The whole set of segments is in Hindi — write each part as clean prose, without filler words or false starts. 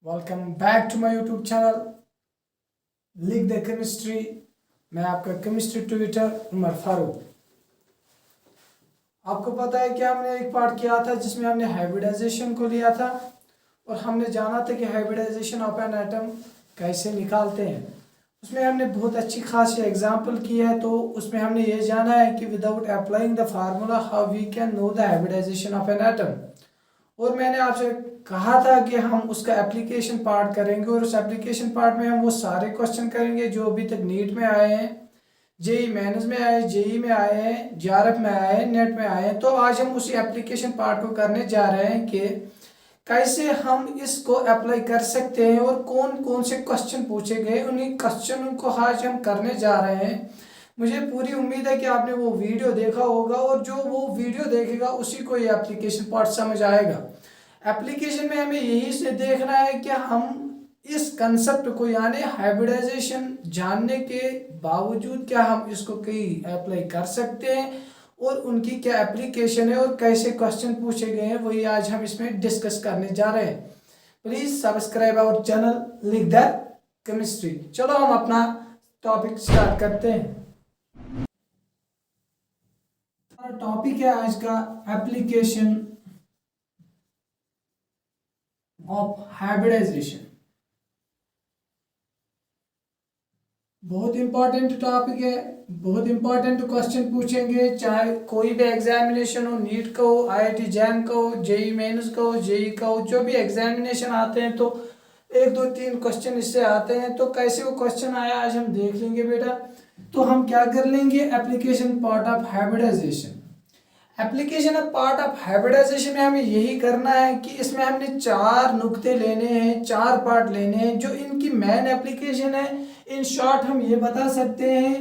Welcome back to my YouTube channel लिख द केमिस्ट्री। मैं आपका केमिस्ट्री ट्यूटर उमर फारूक। आपको पता है कि हमने एक पार्ट किया था जिसमें हमने हाइब्रिडाइजेशन को लिया था और हमने जाना था कि हाइब्रिडाइजेशन ऑफ एन एटम कैसे निकालते हैं। उसमें हमने बहुत अच्छी खासी एग्जांपल की है। तो उसमें हमने ये जाना है कि without applying the formula how we can know the hybridisation of an atom. और मैंने आपसे कहा था कि हम उसका एप्लीकेशन पार्ट करेंगे और उस एप्लीकेशन पार्ट में हम वो सारे क्वेश्चन करेंगे जो अभी तक नीट में आए हैं, जेई मेंस में आए, जेई में आए हैं, जेआरएफ में आए हैं, नेट में आए हैं। तो आज हम उसी एप्लीकेशन पार्ट को करने जा रहे हैं कि कैसे हम इसको अप्लाई कर सकते हैं और कौन कौन से क्वेश्चन पूछे गए, उन्हीं क्वेश्चनों को आज हम करने जा रहे हैं। मुझे पूरी उम्मीद है कि आपने वो वीडियो देखा होगा और जो वो वीडियो देखेगा उसी को ये एप्लीकेशन पार्ट समझ आएगा। एप्लीकेशन में हमें यही से देखना है कि हम इस कंसेप्ट को यानी हाइब्रिडाइजेशन जानने के बावजूद क्या हम इसको कहीं अप्लाई कर सकते हैं और उनकी क्या एप्लीकेशन है और कैसे क्वेश्चन पूछे गए हैं, वही आज हम इसमें डिस्कस करने जा रहे हैं। प्लीज सब्सक्राइब आवर चैनल लिख द केमिस्ट्री। चलो हम अपना टॉपिक स्टार्ट करते हैं। टॉपिक है आज का एप्लीकेशन ऑफ हाइब्रिडाइजेशन। बहुत इंपॉर्टेंट टॉपिक है, बहुत इंपॉर्टेंट क्वेश्चन पूछेंगे, चाहे कोई भी एग्जामिनेशन हो, नीट का हो, आईआईटी जैम का हो, जेई मेंस का हो, जेई का हो, जो भी एग्जामिनेशन आते हैं तो एक दो तीन क्वेश्चन इससे आते हैं। तो कैसे वो क्वेश्चन आया आज हम देख लेंगे बेटा। तो हम क्या कर लेंगे, application part of hybridisation. Application of part of hybridisation में हमें यही करना है कि इसमें हमने चार नुक्ते लेने हैं, चार पार्ट लेने हैं जो इनकी मेन एप्लीकेशन है। इन शॉर्ट हम ये बता सकते हैं,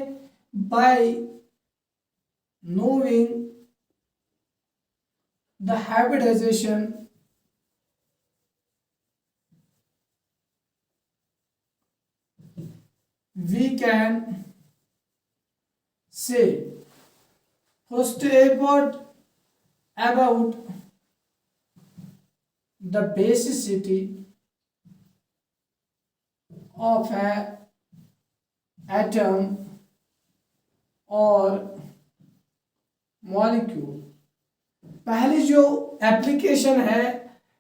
by knowing the hybridisation we can say first about the basicity of an atom or molecule। पहली जो एप्लीकेशन है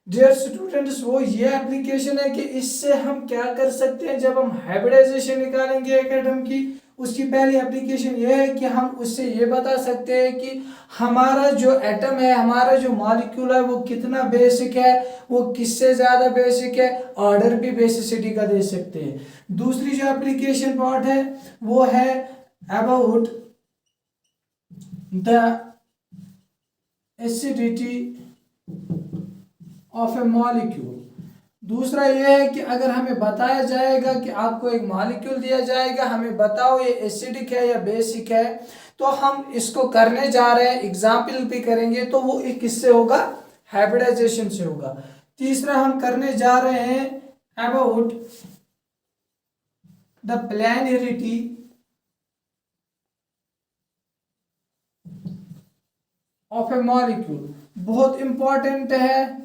डियर स्टूडेंट्स, वो ये एप्लीकेशन है कि इससे हम क्या कर सकते हैं। जब हम हाइब्रिडाइजेशन निकालेंगे एक एटम की, उसकी पहली एप्लीकेशन ये है कि हम उससे ये बता सकते हैं कि हमारा जो एटम है, हमारा जो मॉलिक्यूल है, वो कितना बेसिक है, वो किससे ज़्यादा बेसिक है, ऑर्डर भी बेसिसिटी का दे सकते हैं। दूसरी जो एप्लीकेशन पार्ट है वो है about the acidity of A molecule. दूसरा यह है कि अगर हमें बताया जाएगा कि आपको एक मॉलिक्यूल दिया जाएगा, हमें बताओ ये एसिडिक है या बेसिक है, तो हम इसको करने जा रहे हैं, एग्जाम्पल भी करेंगे, तो वो एक किससे होगा, हाइब्रिडाइजेशन से होगा। तीसरा हम करने जा रहे हैं about the planarity of A molecule. बहुत इंपॉर्टेंट है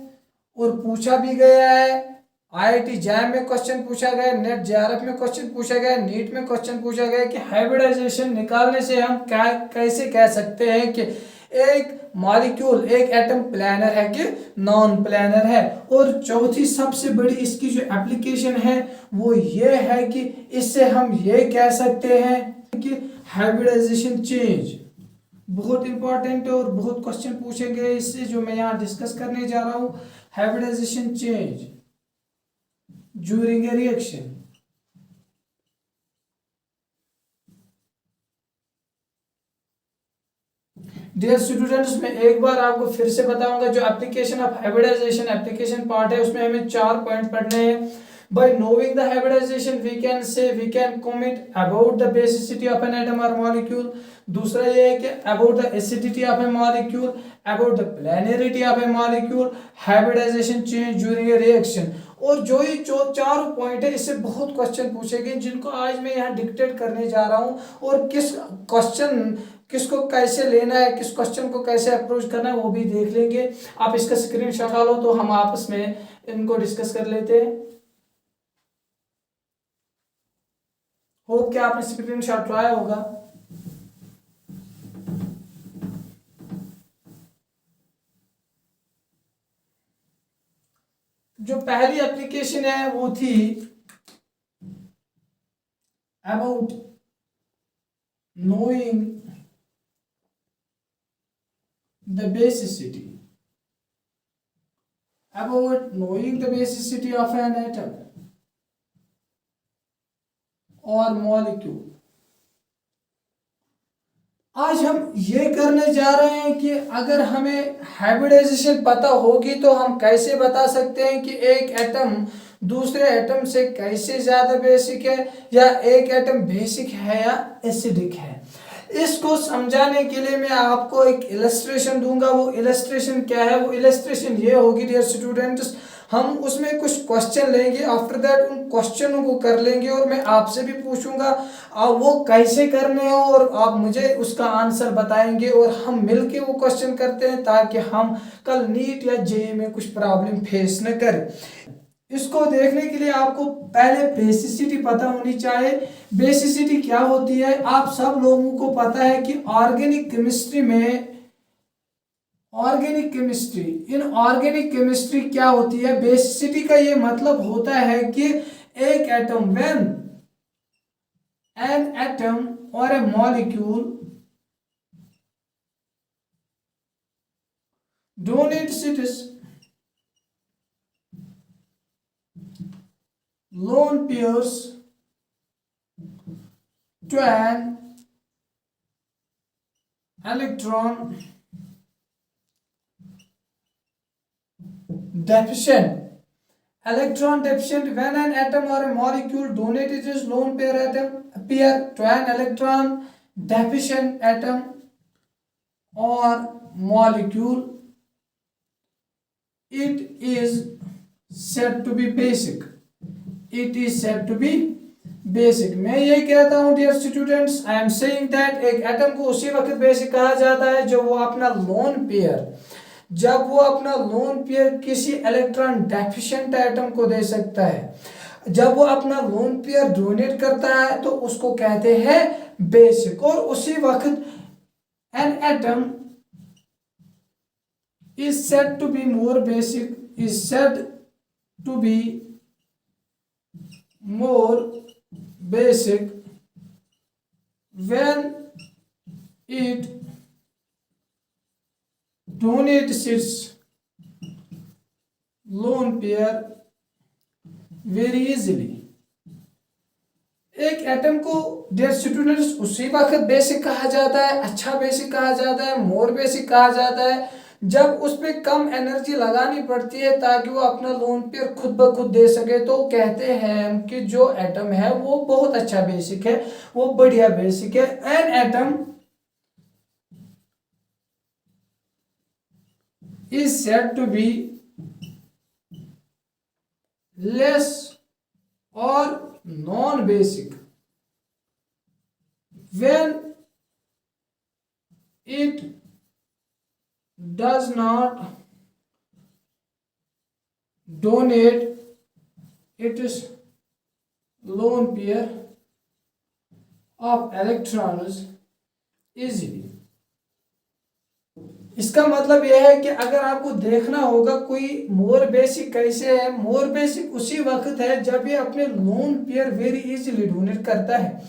और पूछा भी गया है। आईआईटी जैम में क्वेश्चन पूछा गया, नेट जेआरएफ में क्वेश्चन पूछा गया, नीट में क्वेश्चन पूछा गया कि हाइब्रिडाइजेशन निकालने से हम क्या कैसे कह सकते हैं कि एक मॉलिक्यूल, एक एटम प्लानर है कि नॉन प्लानर है। और चौथी सबसे बड़ी इसकी जो एप्लीकेशन है वो ये है कि इससे हम ये कह सकते हैं कि हाइब्रिडाइजेशन चेंज। बहुत इंपॉर्टेंट है और बहुत क्वेश्चन पूछे गए इससे, जो मैं यहाँ डिस्कस करने जा रहा हूँ। Hybridisation change during a reaction. Dear students, मैं एक बार आपको फिर से बताऊंगा, जो application of hybridisation application part है उसमें हमें चार पॉइंट पढ़ने हैं। By knowing the hybridization we can say, we can comment about the basicity of an atom or molecule। दूसरा ये है कि about the acidity of a molecule, about the planarity of a molecule, hybridization change during a reaction। और जो ये जो चार पॉइंट है इससे बहुत क्वेश्चन पूछे गए जिनको आज मैं यहाँ डिक्टेट करने जा रहा हूँ। और किस क्वेश्चन किसको कैसे लेना है, किस क्वेश्चन को कैसे अप्रोच करना है वो भी देख लेंगे। आप इसका स्क्रीनशॉट लो तो हम आपस में इनको डिस्कस कर लेते हैं। होप कि आपने स्क्रीनशॉट उठाया होगा। जो पहली एप्लीकेशन है वो थी about knowing the basicity of an atom or molecule। आज हम ये करने जा रहे हैं कि अगर हमें हाइब्रिडाइजेशन पता होगी तो हम कैसे बता सकते हैं कि एक एटम दूसरे एटम से कैसे ज्यादा बेसिक है, या एक एटम बेसिक है या एसिडिक है। इसको समझाने के लिए मैं आपको एक इलस्ट्रेशन दूंगा। वो इलस्ट्रेशन क्या है? वो इलस्ट्रेशन ये होगी डियर स्टूडेंट्स, हम उसमें कुछ क्वेश्चन लेंगे, आफ्टर दैट उन क्वेश्चनों को कर लेंगे और मैं आपसे भी पूछूंगा वो कैसे करने हो और आप मुझे उसका आंसर बताएंगे और हम मिलके वो क्वेश्चन करते हैं ताकि हम कल नीट या जेईई में कुछ प्रॉब्लम फेस न करें। इसको देखने के लिए आपको पहले बेसिसिटी पता होनी चाहिए। बेसिसिटी क्या होती है? आप सब लोगों को पता है कि organic chemistry in organic chemistry क्या होती है? बेसिसिटी का ये मतलब होता है कि एक एटम, व्हेन एन एटम और ए molecule donates its lone pairs to an electron deficient when an atom or a molecule donates its lone pair to an electron deficient atom or molecule, it is said to be basic। मैं ये कहता हूँ dear students, I am saying that एक एटम को उसी वक्त बेसिक कहा जाता है जब वो अपना लोन पेयर किसी इलेक्ट्रॉन डेफिशिएंट एटम को दे सकता है। जब वो अपना लोन पेयर डोनेट करता है तो उसको कहते हैं बेसिक। और उसी वक्त an atom is said to be more basic when it donates its lone pair very easily। एक एटम को डियर स्टूडेंट्स उसी वक्त बेसिक कहा जाता है, अच्छा बेसिक कहा जाता है, मोर बेसिक कहा जाता है जब उस पर कम एनर्जी लगानी पड़ती है ताकि वो अपना लोन पेयर खुद ब खुद दे सके। तो कहते हैं कि जो एटम है वो बहुत अच्छा बेसिक है, वो बढ़िया बेसिक है। An atom is said to be less or non-basic when it does not donate its lone pair of electrons easily। इसका मतलब यह है कि अगर आपको देखना होगा कोई मोर बेसिक कैसे है, मोर बेसिक उसी वक्त है जब ये अपने lone pair very easily donate करता है,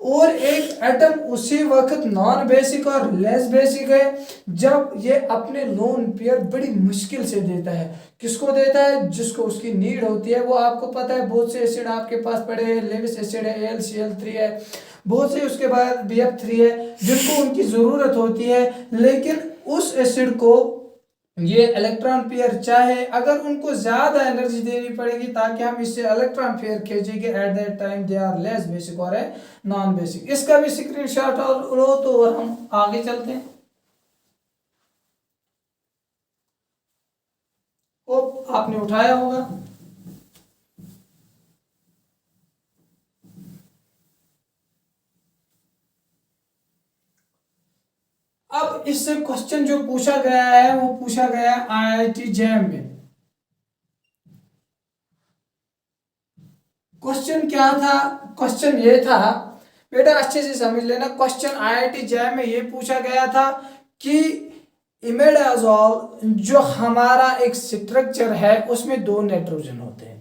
और एक एटम उसी वक्त नॉन बेसिक और लेस बेसिक है जब ये अपने लोन पेयर बड़ी मुश्किल से देता है। किसको देता है? जिसको उसकी नीड होती है। वो आपको पता है बहुत से एसिड आपके पास पड़े हैं, लेविस एसिड है, AlCl3 है, बहुत से उसके बाद BF3 है जिनको उनकी ज़रूरत होती है, लेकिन उस एसिड को ये इलेक्ट्रॉन पेयर चाहे अगर उनको ज्यादा एनर्जी देनी पड़ेगी ताकि हम इससे इलेक्ट्रॉन पेयर खींचेंगे, at that time they are less basic और है नॉन बेसिक। इसका भी स्क्रीनशॉट लो तो हम आगे चलते हैं। आपने उठाया होगा। अब इससे क्वेश्चन जो पूछा गया है वो पूछा गया है IIT JAM में। क्वेश्चन क्या था? क्वेश्चन ये था बेटा अच्छे से समझ लेना, क्वेश्चन आईआईटी जैम में ये पूछा गया था कि इमेडाजोल जो हमारा एक स्ट्रक्चर है उसमें 2 नाइट्रोजन होते हैं।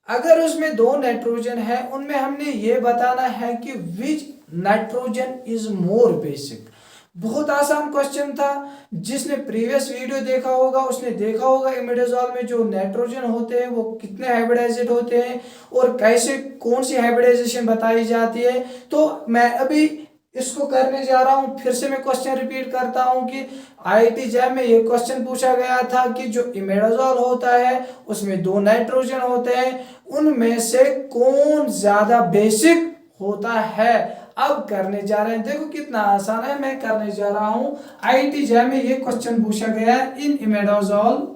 अगर उसमें 2 नाइट्रोजन है, उनमें हमने ये बताना है कि विच नाइट्रोजन इज मोर बेसिक। बहुत आसान क्वेश्चन था, जिसने प्रीवियस वीडियो देखा होगा उसने देखा होगा इमिडाजोल में जो नाइट्रोजन होते हैं वो कितने हाइब्रिडाइज्ड होते हैं और कैसे कौन सी हाइब्रिडाइजेशन बताई जाती है। तो मैं अभी इसको करने जा रहा हूं, फिर से मैं क्वेश्चन रिपीट करता हूं कि आईआईटी जैम में ये क्वेश्चन पूछा गया था कि जो इमिडाजोल होता है उसमें 2 नाइट्रोजन होते हैं, उनमें से कौन ज्यादा बेसिक होता है। अब करने जा रहे हैं, देखो कितना आसान है, मैं करने जा रहा हूं। आईआईटी जैम में ये क्वेश्चन पूछा गया है, in imidazole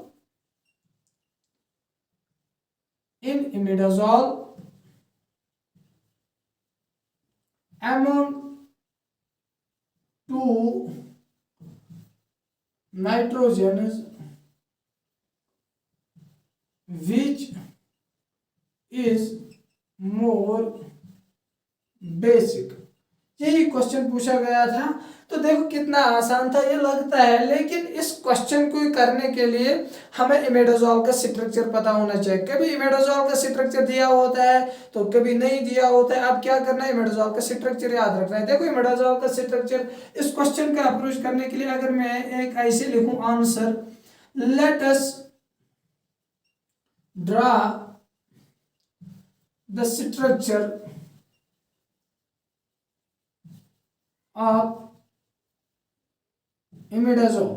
among 2 nitrogens which is more basic, यही क्वेश्चन पूछा गया था। तो देखो कितना आसान था ये लगता है, लेकिन इस क्वेश्चन को करने के लिए हमें इमिडाजोल का स्ट्रक्चर पता होना चाहिए। कभी इमिडाजोल का स्ट्रक्चर दिया होता है तो कभी नहीं दिया होता है। अब क्या करना है, इमिडाजोल का स्ट्रक्चर याद रखना है। देखो इमिडाजोल का स्ट्रक्चर, इस क्वेश्चन का अप्रोच करने के लिए अगर मैं एक ऐसे लिखूं answer, late us draw the structure of imidazole.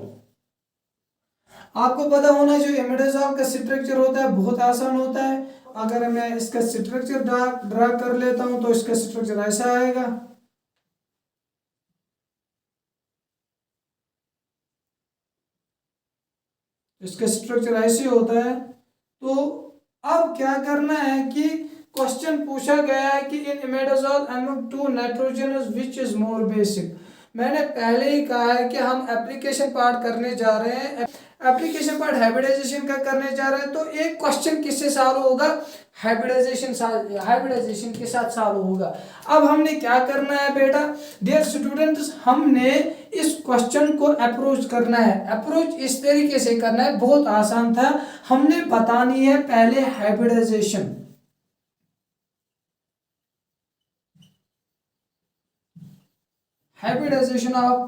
आपको पता होना जो इमिडाजोल का स्ट्रक्चर होता है बहुत आसान होता है। अगर मैं इसका स्ट्रक्चर ड्रा कर लेता हूं तो इसका स्ट्रक्चर ऐसा आएगा। इसका स्ट्रक्चर ऐसे होता है। तो अब क्या करना है कि क्वेश्चन पूछा गया है कि in imidazole among 2 nitrogens which is more basic. मैंने पहले ही कहा है कि हम एप्लीकेशन पार्ट करने जा रहे हैं, एप्लीकेशन पार्ट हाइब्रिडाइजेशन का करने जा रहे हैं। तो एक क्वेश्चन किससे सॉल्व होगा, हाइब्रिडाइजेशन के साथ सॉल्व होगा। अब हमने क्या करना है बेटा, डियर स्टूडेंट्स, हमने इस क्वेश्चन को अप्रोच करना है। अप्रोच इस तरीके से करना है, बहुत आसान था। हमने बतानी है पहले hybridisation, hybridisation of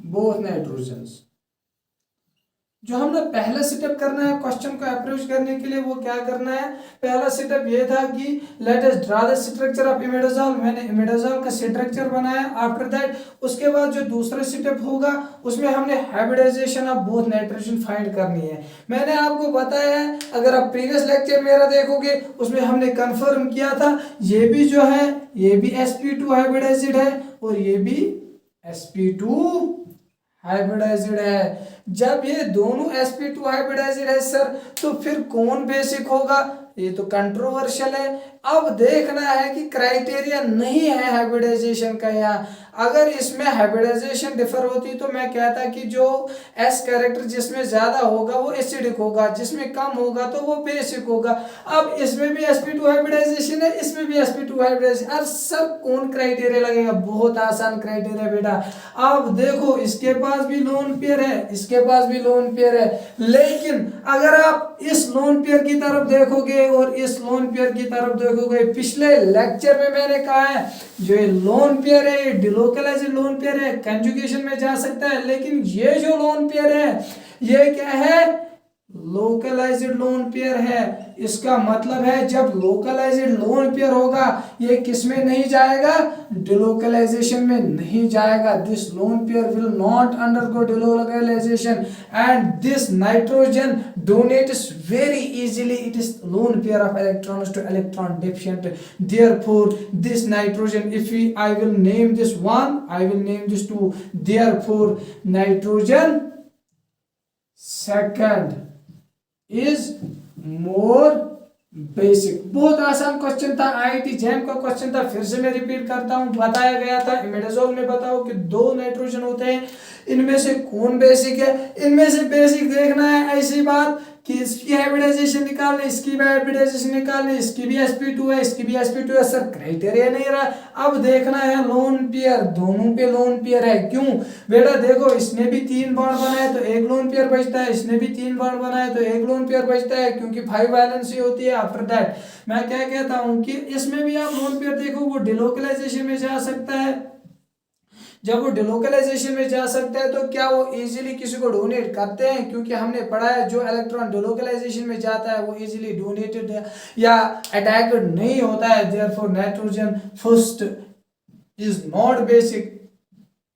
both nitrogens. जो हमने पहला स्टेप करना है क्वेश्चन को अप्रोच करने के लिए, वो क्या करना है, पहला स्टेप ये था कि let us draw the structure of imidazole. मैंने इमिडाजोल का स्ट्रक्चर बनाया। आफ्टर दैट उसके बाद जो दूसरा स्टेप होगा उसमें हमने hybridisation of both nitrogen find करनी है। मैंने आपको बताया है, अगर आप प्रीवियस लेक्चर मेरा देखोगे उसमें हमने कंफर्म किया था ये भी जो है ये भी sp2 हाइब्रिडाइज्ड है और ये भी sp2 हाइब्रिडाइज्ड है। जब ये दोनों sp2 हाइब्रिडाइज्ड है सर, तो फिर कौन बेसिक होगा, ये तो कंट्रोवर्शियल है। अब देखना है कि क्राइटेरिया नहीं है हाइब्रिडाइजेशन का यहाँ। अगर इसमें हाइब्रिडाइजेशन डिफर होती तो मैं कहता कि जो एस कैरेक्टर जिसमें ज्यादा होगा वो एसिडिक होगा, जिसमें कम होगा तो वो बेसिक होगा। अब इसमें भी sp2 हाइब्रिडाइजेशन है, इसमें भी sp2 हाइब्रिडाइजेशन। अब सर कौन क्राइटेरिया लगेगा, बहुत आसान क्राइटेरिया बेटा। अब देखो इसके पास भी लोन पेयर है, इसके पास भी लोन पेयर है, लेकिन अगर आप इस लोन पेयर की तरफ देखोगे और इस लोन पेयर की तरफ देखोगे, पिछले लेक्चर में मैंने कहा है जो ये लोन पेयर है ये डिलोकलाइज्ड लोन पेयर है, कंजुगेशन में जा सकता है। लेकिन ये जो लोन पेयर है ये क्या है, लोकलाइज्ड लोन पेयर है। इसका मतलब है जब लोकलाइज्ड लोन पेयर होगा ये किस में नहीं जाएगा, डिलोकलाइजेशन में नहीं जाएगा। This lone pair will not undergo delocalisation and this nitrogen donates very easily. It is lone pair of electrons to electron deficient. Therefore this nitrogen, if I will name this 1, I will name this 2. Therefore nitrogen second is more basic. बहुत आसान क्वेश्चन था, आईआईटी जैम का क्वेश्चन था। फिर से मैं रिपीट करता हूं, बताया गया था इमिडाजोल में बताओ कि 2 नाइट्रोजन होते हैं, इनमें से कौन बेसिक है। इनमें से बेसिक देखना है, ऐसी बात कि इसकी हाइब्रिडाइजेशन निकालने, इसकी भी हाइब्रिडाइजेशन निकालने, इसकी भी sp2 है, इसकी भी sp2 है। सर क्राइटेरिया नहीं रहा। अब देखना है लोन पेयर, दोनों पे लोन पेयर है। क्यों बेटा देखो, इसने भी 3 बॉन्ड बनाए तो एक लोन पेयर बचता है, इसने भी 3 बॉन्ड बनाए तो एक लोन पेयर बचता है, क्योंकि 5 वैलेंसी होती है। आफ्टर दैट मैं क्या कहता हूं कि इसमें भी आप लोन पेयर देखो, वो डिलोकलाइजेशन में जा सकता है। जब वो डिलोकलाइजेशन में जा सकता है तो क्या वो इजीली किसी को डोनेट करते हैं? क्योंकि हमने पढ़ा है जो इलेक्ट्रॉन डिलोकलाइजेशन में जाता है वो इजीली डोनेटेड या अटैक्ड नहीं होता है। Therefore nitrogen first is not basic,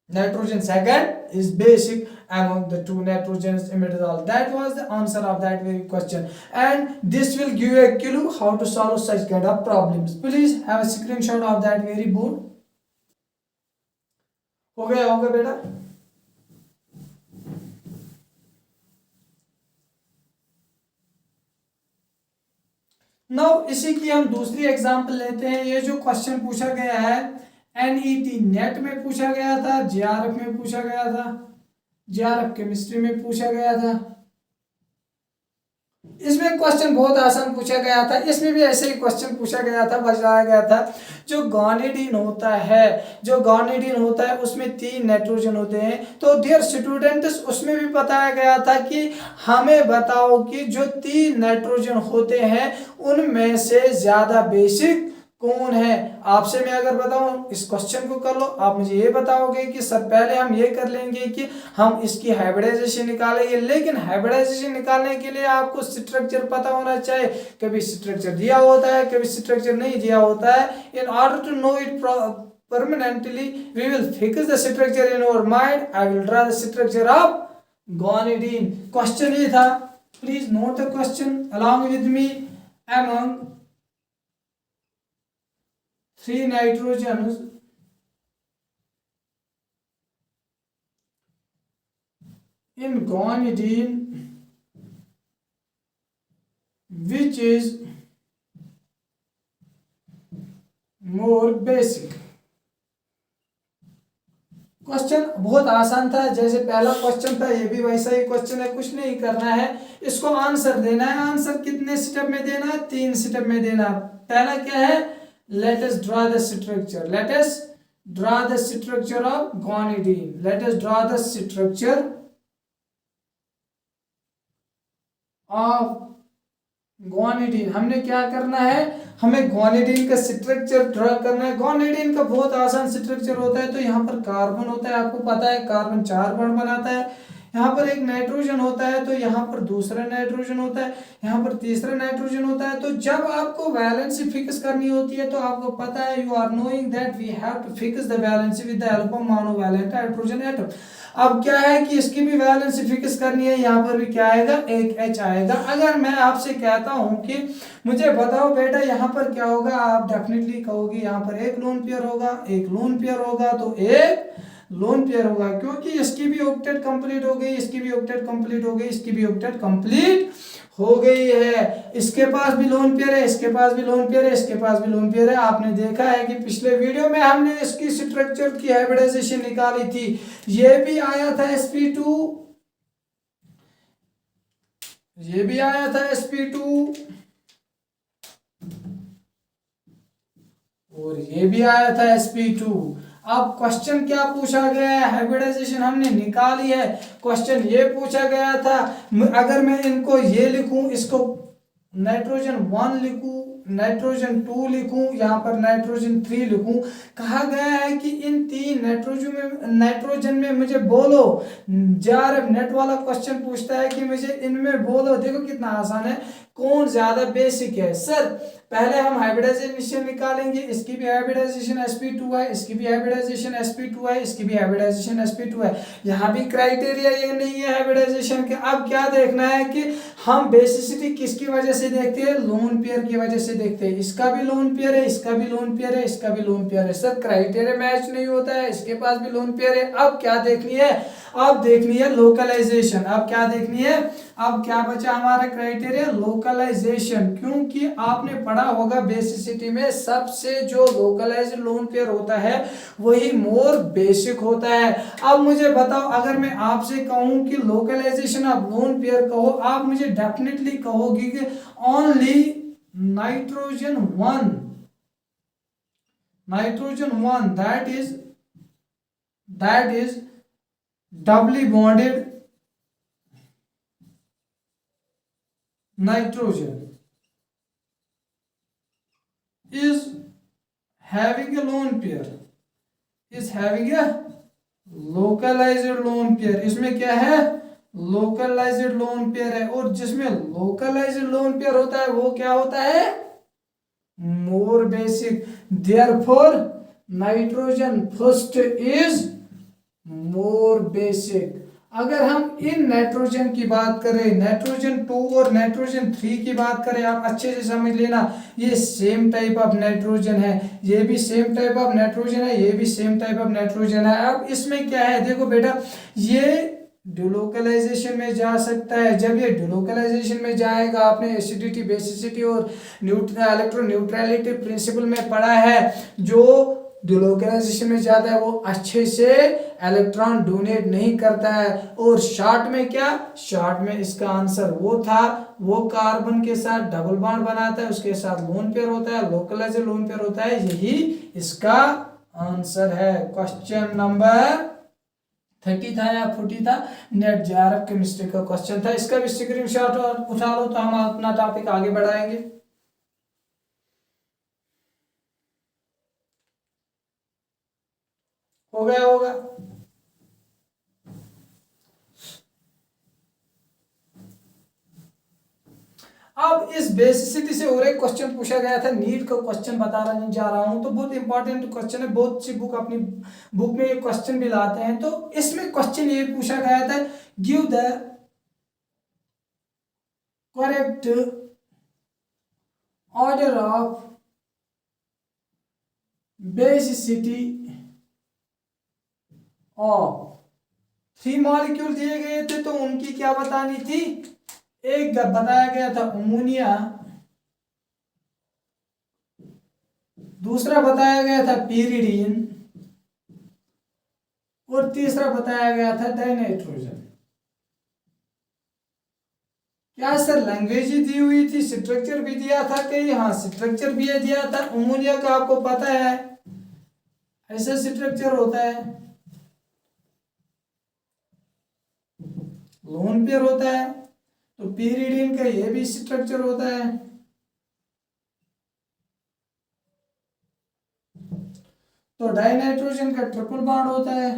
nitrogen second is basic among the two nitrogens emitted. All that was the answer of that very question, and this will give a clue how to solve such kind of problems. Please have a screenshot of that very board. हो गया बेटा? नाउ इसी की हम दूसरी एग्जांपल लेते हैं। ये जो क्वेश्चन पूछा गया है NET नेट में पूछा गया था, JRF में पूछा गया था, JRF केमिस्ट्री में पूछा गया था। इसमें क्वेश्चन बहुत आसान पूछा गया था। इसमें भी ऐसे ही क्वेश्चन पूछा गया था, बताया गया था जो गॉनिडीन होता है उसमें 3 नाइट्रोजन होते हैं। तो डियर स्टूडेंट्स उसमें भी बताया गया था कि हमें बताओ कि जो 3 नाइट्रोजन होते हैं उनमें से ज्यादा बेसिक कौन है। आपसे मैं अगर बताऊं इस क्वेश्चन को कर लो, आप मुझे ये बताओगे कि सर पहले हम ये कर लेंगे कि हम इसकी हाइब्रिडाइजेशन निकालेंगे, लेकिन हाइब्रिडाइजेशन निकालने के लिए आपको स्ट्रक्चर पता होना चाहिए। कभी स्ट्रक्चर दिया होता है, कभी स्ट्रक्चर नहीं दिया होता है। In order to know it permanently we will fix the structure in our mind. I will draw the structure of guanidine. Question ये था, please note the question along with me. Among 3 nitrogens in guanidine, which is more basic? Question बहुत आसान था, जैसे पहला क्वेश्चन था ये भी वैसा ही क्वेश्चन है। कुछ नहीं करना है, इसको आंसर देना है। आंसर कितने स्टेप में देना है? 3 स्टेप में देना। पहला क्या है? Let us draw the structure. Let us draw the structure of guanidine. Let us draw the structure of guanidine. हमने क्या करना है? हमें guanidine का स्ट्रक्चर ड्रा करना है। guanidine का बहुत आसान स्ट्रक्चर होता है। तो यहाँ पर कार्बन होता है, आपको पता है कार्बन 4 बॉन्ड बनाता है। यहाँ पर एक नाइट्रोजन होता है, तो यहाँ पर दूसरा नाइट्रोजन होता है, यहाँ पर तीसरा नाइट्रोजन होता है। तो जब आपको वैलेंसी फिक्स करनी होती है तो आपको पता है, you are knowing that we have to fix the valency with the help of monovalent hydrogen atom. अब क्या है कि इसकी भी वैलेंसी फिक्स करनी है। यहाँ पर भी क्या आएगा? एक H आएगा। अगर मैं आपसे कहता हूं कि मुझे बताओ बेटा यहाँ पर क्या होगा, आप डेफिनेटली कहोगे यहाँ पर एक लोन पेयर होगा, एक लोन पेयर होगा, तो एक लोन पेयर होगा, क्योंकि इसकी भी ऑक्टेट कंप्लीट हो गई, इसकी भी ऑक्टेट कंप्लीट हो गई, इसकी भी ऑक्टेट कंप्लीट हो गई है। इसके पास भी लोन पेयर है, इसके पास भी लोन पेयर है, इसके पास भी लोन पेयर है। आपने देखा है कि पिछले वीडियो में हमने इसकी स्ट्रक्चर की हाइब्रिडाइजेशन निकाली थी। ये भी आया था sp2, ये भी आया था sp2 और ये भी आया था sp2। अब क्वेश्चन क्या पूछा गया है? हाइब्रिडाइजेशन हमने निकाली है। क्वेश्चन ये पूछा गया था, अगर मैं इनको ये लिखूं, इसको नाइट्रोजन 1 लिखूं, नाइट्रोजन 2 लिखूं, यहाँ पर नाइट्रोजन 3 लिखूं, कहा गया है कि इन 3 नाइट्रोजन में मुझे बोलो। JRF नेट वाला क्वेश्चन पूछता है कि मुझे इनमें बोलो। देखो कितना आसान है, कौन ज्यादा बेसिक है। सर पहले हम हाइब्रिडाइजेशन निकालेंगे। इसकी भी हाइब्रिडाइजेशन sp2 है, इसकी भी हाइब्रिडाइजेशन sp2 है, इसकी भी हाइब्रिडाइजेशन sp2 है। यहाँ भी क्राइटेरिया ये नहीं है हाइब्रिडाइजेशन के। अब क्या देखना है कि हम बेसिसिटी किसकी वजह से देखते हैं? लोन पेयर की वजह से देखते हैं। इसका भी लोन पेयर है, इसका भी लोन पेयर है, इसका भी लोन पेयर है। सर क्राइटेरिया मैच नहीं होता है, इसके पास भी लोन पेयर है। अब क्या देखनी है? अब देखनी है लोकलाइजेशन। अब क्या देखनी है? अब क्या बचा हमारा क्राइटेरिया, लोकलाइजेशन, क्योंकि आपने पढ़ा होगा बेसिसिटी में सबसे जो लोकलाइज्ड लोन पेयर होता है वही मोर बेसिक होता है। अब मुझे बताओ, अगर मैं आपसे कहूं कि लोकलाइजेशन ऑफ लोन पेयर कहो, आप मुझे डेफिनेटली कहोगे कि only nitrogen one that is doubly bonded nitrogen is having a lone pair, is having a localized lone pair। इसमें क्या है, लोकलाइज्ड लोन पेयर है, और जिसमें लोकलाइज्ड लोन पेयर होता है वो क्या होता है, मोर basic. Therefore nitrogen first is more basic. अगर हम इन नाइट्रोजन की बात करें, नाइट्रोजन 2 और नाइट्रोजन 3 की बात करें, आप अच्छे से समझ लेना, ये सेम टाइप ऑफ नाइट्रोजन है, ये भी सेम टाइप ऑफ नाइट्रोजन है, ये भी सेम टाइप ऑफ नाइट्रोजन है। अब इसमें क्या है, देखो बेटा, ये डिलोकलाइजेशन में जा सकता है। जब ये डिलोकलाइजेशन में जाएगा, आपने एसिडिटी, बेसिसिटी और इलेक्ट्रो न्यूट्रलिटी प्रिंसिपल में पढ़ा है, जो डिलोकलाइजेशन में जाता है वो अच्छे से इलेक्ट्रॉन डोनेट नहीं करता है। और शॉर्ट में क्या, शॉर्ट में इसका आंसर वो था, वो कार्बन के साथ डबल बॉन्ड बनाता है, उसके साथ लोन पेयर होता है, लोकलाइज्ड लोन पेयर होता है, यही इसका आंसर है। क्वेश्चन नंबर 30 था या 40 था, नेट जेआरएफ केमिस्ट्री का क्वेश्चन था। इसका भी स्क्रीनशॉट उठा लो तो हम अपना टॉपिक आगे बढ़ाएंगे। हो गया होगा। अब इस बेसिसिटी से और एक क्वेश्चन पूछा गया था, नीट का क्वेश्चन बताना नहीं जा रहा हूं, तो बहुत इंपॉर्टेंट क्वेश्चन है, बहुत सी बुक अपनी बुक में ये क्वेश्चन भी लाते हैं। तो इसमें क्वेश्चन ये पूछा गया था, give the correct order of basicity of 3 molecule दिए गए थे, तो उनकी क्या बतानी थी। एक बताया गया था अमोनिया, दूसरा बताया गया था pyridine, और तीसरा बताया गया था डाइनाइट्रोजन। क्या सर लैंग्वेज ही दी हुई थी, स्ट्रक्चर भी दिया था कहीं, हाँ स्ट्रक्चर भी दिया था। अमोनिया का आपको पता है ऐसा स्ट्रक्चर होता है, लोन पेयर होता है, तो pyridine का ये भी स्ट्रक्चर होता है। तो डाइनाइट्रोजन का ट्रिपल बॉन्ड होता है।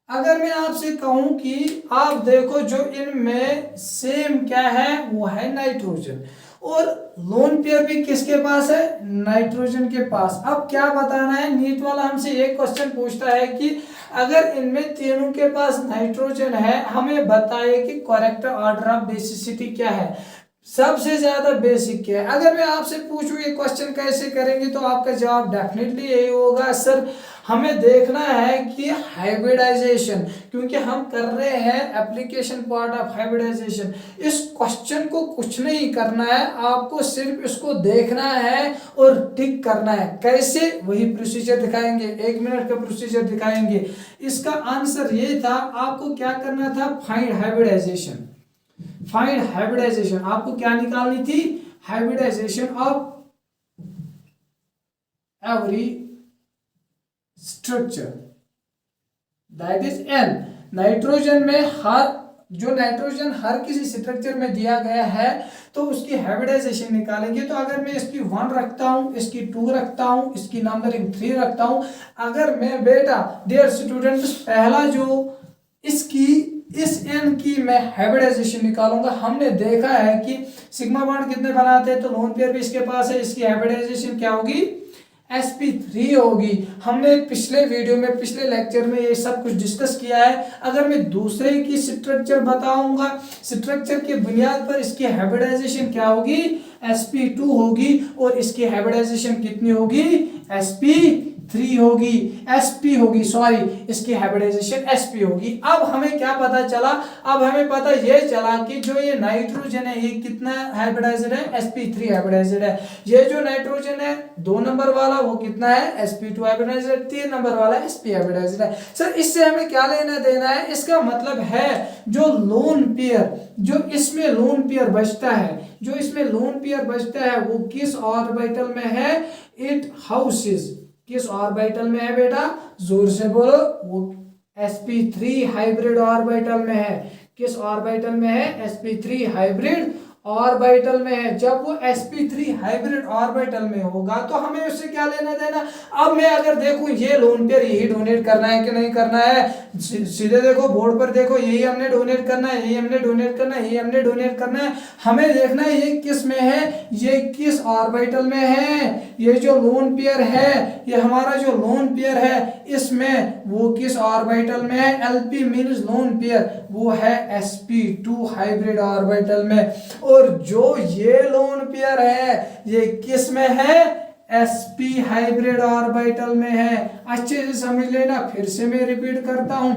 अगर मैं आपसे कहूं कि आप देखो, जो इनमें सेम क्या है वो है नाइट्रोजन, और लोन पेयर भी किसके पास है, नाइट्रोजन के पास। अब क्या बताना है, नीट वाला हमसे एक क्वेश्चन पूछता है कि अगर इनमें तीनों के पास नाइट्रोजन है, हमें बताइए कि करेक्ट ऑर्डर ऑफ बेसिसिटी क्या है, सबसे ज्यादा बेसिक क्या है। अगर मैं आपसे पूछूं ये क्वेश्चन कैसे करेंगे, तो आपका जवाब डेफिनेटली यही होगा, सर हमें देखना है कि हाइब्रिडाइजेशन, क्योंकि हम कर रहे हैं एप्लीकेशन पार्ट ऑफ हाइब्रिडाइजेशन। इस क्वेश्चन को कुछ नहीं करना है, आपको सिर्फ इसको देखना है और टिक करना है। कैसे, वही प्रोसीजर दिखाएंगे, 1 मिनट का प्रोसीजर दिखाएंगे। इसका आंसर ये था, आपको क्या करना था, फाइंड हाइब्रिडाइजेशन। फाइंड हाइब्रिडाइजेशन आपको क्या निकालनी थी, hybridisation of every structure, that is N. Nitrogen में हर, जो नाइट्रोजन हर किसी स्ट्रक्चर में दिया गया है, तो उसकी हाइब्रिडाइजेशन निकालेंगे। तो अगर मैं इसकी 1 रखता हूं, इसकी 2 रखता हूं, इसकी नंबरिंग 3 रखता हूं, अगर मैं बेटा डियर स्टूडेंट्स पहला जो इसकी इस एन की मैं हाइब्रिडाइजेशन निकालूंगा, हमने देखा है कि सिग्मा बॉन्ड कितने बनाते हैं, तो लोन पेयर भी इसके पास है, इसकी हाइब्रिडाइजेशन क्या होगी, sp3 होगी। हमने पिछले वीडियो में, पिछले लेक्चर में ये सब कुछ डिस्कस किया है। अगर मैं दूसरे की स्ट्रक्चर बताऊंगा, स्ट्रक्चर के बुनियाद पर इसकी हाइब्रिडाइजेशन क्या होगी, sp2 होगी, और इसकी हाइब्रिडाइजेशन कितनी होगी, sp3 3 होगी, sp होगी, सॉरी इसकी हाइब्रिडाइजेशन sp होगी। अब हमें क्या पता चला, अब हमें पता ये चला कि जो ये नाइट्रोजन है ये कितना हाइब्रिडाइज्ड है, sp3 हाइब्रिडाइज्ड है। ये जो नाइट्रोजन है 2 नंबर वाला वो कितना है, sp2 हाइब्रिडाइज्ड है। 3 नंबर वाला sp हाइब्रिडाइज्ड है। सर इससे हमें क्या लेना देना है, इसका मतलब है जो लोन पेयर, जो इसमें लोन पेयर बचता है, जो इसमें लोन पेयर बचता है वो किस ऑर्बिटल में है, इट हाउसेस, किस ऑर्बिटल में है बेटा, जोर से बोलो, वो sp3 हाइब्रिड ऑर्बिटल में है। किस ऑर्बिटल में है, sp3 हाइब्रिड ऑर्बिटल में है। जब वो sp3 हाइब्रिड ऑर्बिटल में होगा तो हमें उससे क्या लेना देना। अब मैं अगर देखूं ये लोन पेयर यही डोनेट करना है कि नहीं करना है, सीधे देखो बोर्ड पर देखो, यही हमने डोनेट करना है, यही हमने डोनेट करना है, यही हमने डोनेट करना है। हमें देखना है ये किस में है, ये किस ऑर्बिटल में है। ये जो लोन पेयर है, ये हमारा जो लोन पेयर है इसमें वो किस ऑर्बिटल में है, एलपी मींस लोन पेयर, वो है sp2 हाइब्रिड ऑर्बिटल में। और जो ये लोन पेयर है ये किस में है, sp हाइब्रिड ऑर्बिटल में है। अच्छे से समझ लेना, फिर से मैं रिपीट करता हूं,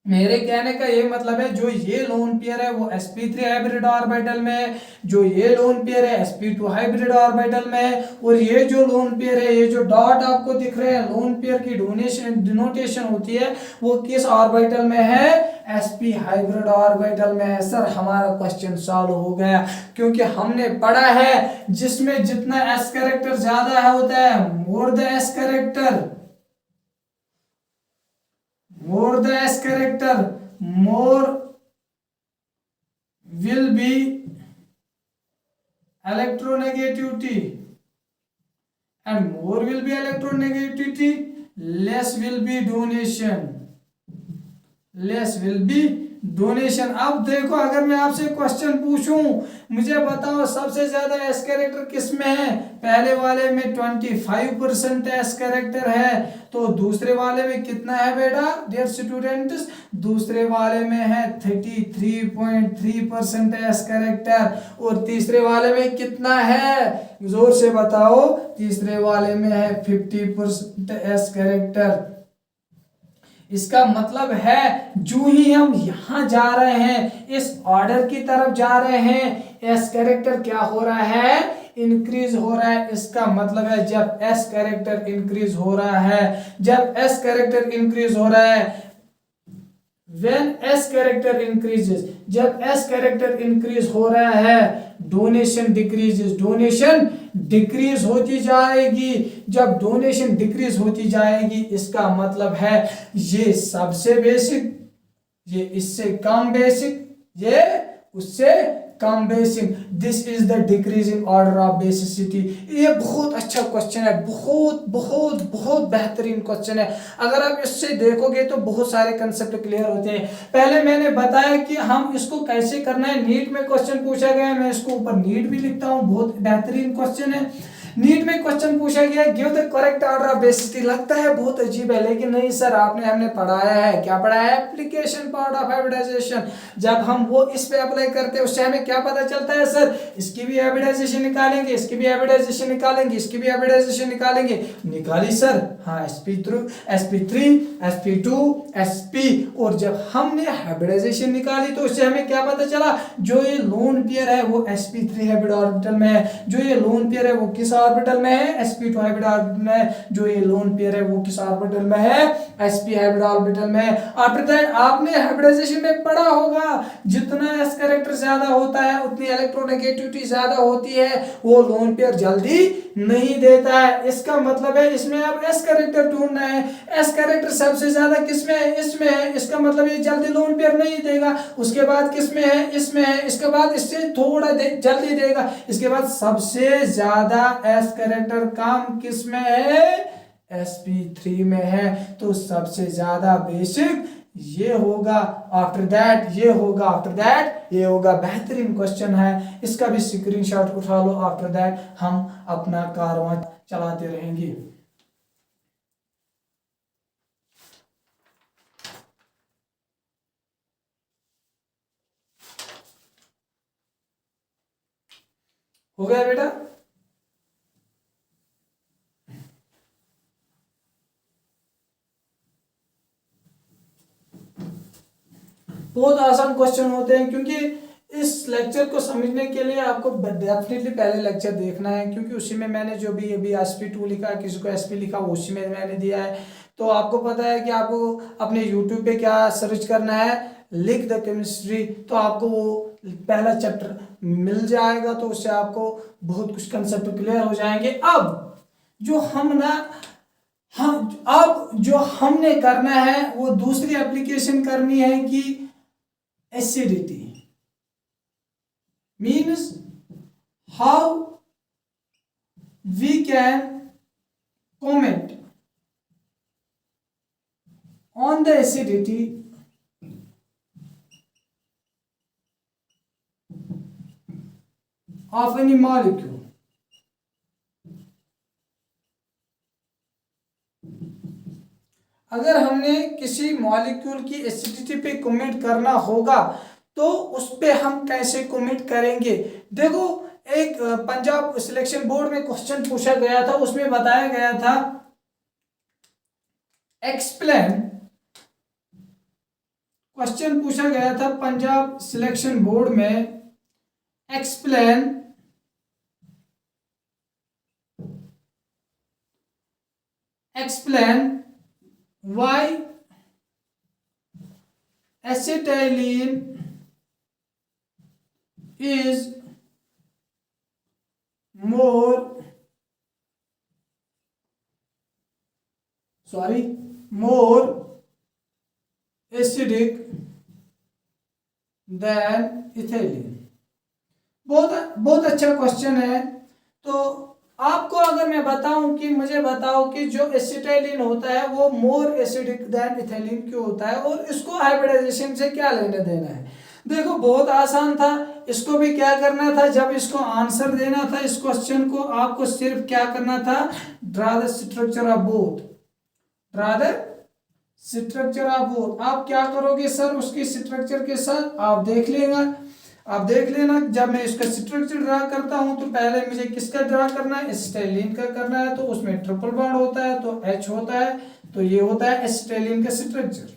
मेरे कहने का ये मतलब है जो ये लोन पेयर है वो sp3 हाइब्रिड ऑर्बिटल में है, जो ये लोन पेयर है sp2 हाइब्रिड ऑर्बिटल में है। और ये जो लोन पेयर है, ये जो डॉट आपको दिख रहे हैं, लोन पेयर की डिनोटेशन होती है, वो किस ऑर्बिटल में है, sp हाइब्रिड ऑर्बिटल में है। सर हमारा क्वेश्चन सॉल्व हो गया, क्योंकि हमने पढ़ा है जिसमें जितना s कैरेक्टर ज्यादा होता है, more the s character, more the s character, more will be electronegativity, and more will be electronegativity, less will be donation, less will be donation. अब देखो अगर मैं आपसे क्वेश्चन पूछूं, मुझे बताओ सबसे ज्यादा एस कैरेक्टर किस में है, पहले वाले में 25% एस कैरेक्टर है, तो दूसरे वाले में कितना है बेटा डियर स्टूडेंट्स, दूसरे वाले में है 33.3% एस कैरेक्टर। और तीसरे वाले में कितना है, जोर से बताओ, तीसरे वाले में है 50% एस कैरेक्टर। इसका मतलब है जो ही हम यहां जा रहे हैं, इस ऑर्डर की तरफ जा रहे हैं, एस कैरेक्टर क्या हो रहा है, इंक्रीज हो रहा है। इसका मतलब है जब एस कैरेक्टर इंक्रीज हो रहा है, जब एस कैरेक्टर इंक्रीज हो रहा है, when s character increases, जब s character increase हो रहा है, डोनेशन डिक्रीजेस, डोनेशन डिक्रीज होती जाएगी। जब डोनेशन डिक्रीज होती जाएगी इसका मतलब है ये सबसे बेसिक, ये इससे कम बेसिक, ये उससे कम basic, this is the decreasing order of basicity. ये बहुत अच्छा क्वेश्चन है, बहुत बहुत बहुत बेहतरीन क्वेश्चन है। अगर आप इससे देखोगे तो बहुत सारे कंसेप्ट क्लियर होते हैं। पहले मैंने बताया कि हम इसको कैसे करना है, नीट में क्वेश्चन पूछा गया है, मैं इसको ऊपर नीट भी लिखता हूँ, बहुत बेहतरीन क्वेश्चन है। नीट में क्वेश्चन पूछा गया give the correct order of basicity. लगता है बहुत अजीब है, लेकिन नहीं सर, आपने हमने पढ़ाया है, क्या पढ़ाया है, एप्लीकेशन पार्ट ऑफ हाइब्रिडाइजेशन। जब हम वो इस पे अप्लाई करते हैं उससे हमें क्या पता चलता है, सर इसकी भी हाइब्रिडाइजेशन निकालेंगे, इसकी भी हाइब्रिडाइजेशन निकालेंगे, इसकी भी हाइब्रिडाइजेशन निकालेंगे, निकाली सर, हाँ sp3 sp2 sp। और जब हमने हाइब्रिडाइजेशन निकाली तो उससे हमें क्या पता चला, जो ये लोन पेयर है वो sp3 हाइब्रिड ऑर्बिटल में है, जो ये लोन पेयर है वो किस ऑर्बिटल में है, sp2 हाइब्रिड ऑर्बिटल में है, जो ये लोन पेयर है वो किस ऑर्बिटल में है, sp हाइब्रिड ऑर्बिटल में है। आफ्टर दैट आपने हाइब्रिडाइजेशन में पढ़ा होगा जितना s कैरेक्टर ज्यादा होता है उतनी इलेक्ट्रोनेगेटिविटी ज्यादा होती है, वो लोन पेयर जल्दी नहीं देता है। इसका मतलब है इसमें अब s कैरेक्टर ढूंढना है, s कैरेक्टर सबसे ज्यादा किसमें है, इसमें है, इसका मतलब ये जल्दी लोन पेयर नहीं देगा। उसके बाद किसमें है, इसमें है, इसके बाद इससे थोड़ा जल्दी देगा, इसके बाद सबसे ज्यादा s कैरेक्टर काम किसमें है, sp3 में है, तो सबसे ज्यादा बेसिक ये होगा। आफ्टर दैट ये होगा, आफ्टर दैट ये होगा। बेहतरीन क्वेश्चन है, इसका भी स्क्रीनशॉट उठा लो। आफ्टर दैट हम अपना कारवां चलाते रहेंगे। हो गया बेटा। बहुत आसान क्वेश्चन होते हैं, क्योंकि इस लेक्चर को समझने के लिए आपको डेफिनेटली पहले लेक्चर देखना है, क्योंकि उसी में मैंने जो भी अभी SP2 लिखा है, किसी को SP लिखा, उसी में मैंने दिया है। तो आपको पता है कि आपको अपने यूट्यूब पे क्या सर्च करना है, लिख द केमिस्ट्री, तो आपको वो पहला चैप्टर मिल जाएगा, तो उससे आपको बहुत कुछ कंसेप्ट क्लियर हो जाएंगे। अब जो हम ना अब जो हमने करना है वो दूसरी एप्लीकेशन करनी है कि acidity means how we can comment on the acidity of any molecule. अगर हमने किसी मॉलिक्यूल की एसिडिटी पे कमेंट करना होगा तो उस पे हम कैसे कमेंट करेंगे। देखो, एक पंजाब सिलेक्शन बोर्ड में क्वेश्चन पूछा गया था, उसमें बताया गया था एक्सप्लेन, क्वेश्चन पूछा गया था पंजाब सिलेक्शन बोर्ड में, explain why acetylene is more acidic than ethylene। बहुत अच्छा क्वेश्चन है। तो आपको अगर मैं बताऊं कि मुझे बताओ कि जो एसिटाइलिन होता है वो मोर एसिडिक देन इथाइलिन क्यों होता है और इसको हाइब्रिडाइजेशन से क्या लेना देना है। देखो, बहुत आसान था, इसको भी क्या करना था, जब इसको आंसर देना था इस क्वेश्चन को, आपको सिर्फ क्या करना था, draw the structure of both, draw the structure of both. आप क्या करोगे सर, उसके स्ट्रक्चर के साथ आप देख लेगा, आप देख लेना। जब मैं इसका स्ट्रक्चर ड्रा करता हूं तो पहले मुझे किसका ड्रा करना है, एसिटाइलिन का करना है, तो उसमें ट्रिपल बॉन्ड होता है तो H होता है, तो ये होता है एसिटाइलिन का स्ट्रक्चर।